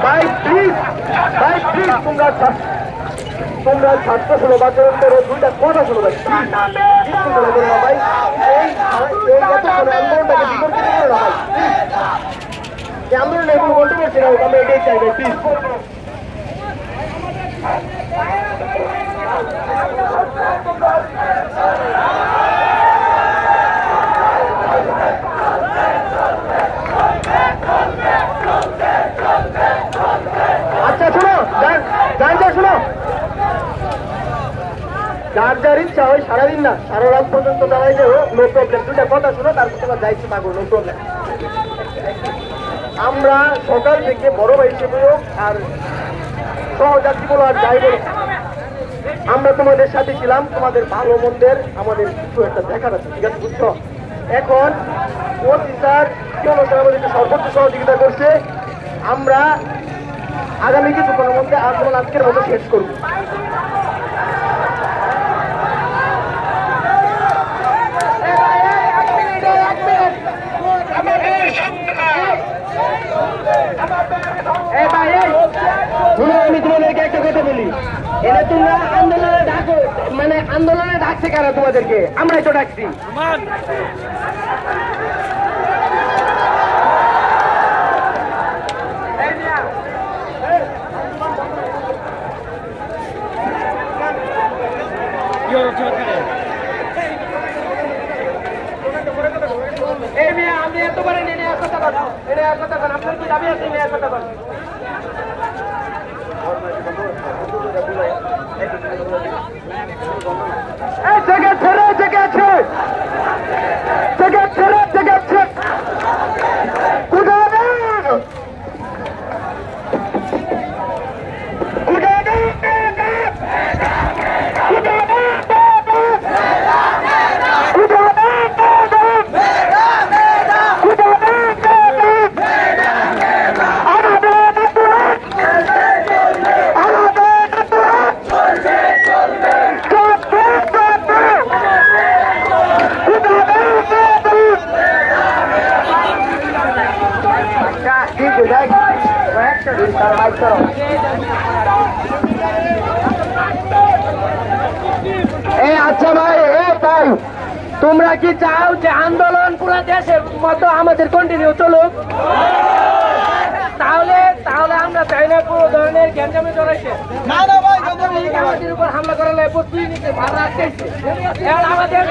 ভাই প্লিজ তোমরা ছাত্র শোনো বা দুইটা কথা শোনো ভাই ভাই আন্দোলনটাকে বিতর্কিত করো না ভাই এই আন্দোলনে কোনো কন্ট্রোভার্সি না হোক, আমরা এটাই চাই ভাই প্লিজ। আচ্ছা শোনো গানটা শোনো, যার যার ইচ্ছা হয় সারাদিন না সারা রাত পর্যন্ত দাঁড়াই যাবো, নো প্রবলেম। দুটা কথা শোনো, তারপর তোমার যাইছে পাগল, নো প্রবলেম। আমরা সকাল থেকে বড় ভাই হিসেবে হোক আর সহযাত্রী বলো আর যাই বলো, আমরা তোমাদের সাথে ছিলাম, তোমাদের ভালো মন্দের আমাদের কিছু একটা দেখার আছে, ঠিক আছে বুঝছো? এখন অফিসার কি অনুষ্ঠান আমাদেরকে সর্বোচ্চ সহযোগিতা করছে, আমরা আগামী কিছুক্ষণের মধ্যে আন্দোলন আজকের মতো শেষ করব। আমি তোমাদেরকে একটা কথা বলি, এটা তোমরা আন্দোলনে ডাকো, মানে আন্দোলনে ডাকছে কারা তোমাদেরকে? আমরাই তো ডাকছি। আমি এত পারি আপনার কি দাবি আছে? জায়গা ছেড়ে জায়গা আছে, জায়গা ছেড়ে জায়গা আছে, আচ্ছা ভাই, তাই তোমরা কি চাও যে আন্দোলন পুরো দেশের মতো আমাদের কন্টিনিউ চলুক? তাহলে আমরা চাই না কোনো ধরনের গ্যাঞ্জামে জড়াইছে, আমাদের উপর হামলা করালে প্রস্তুতি নিতে ভালো রাখতেছে আমাদের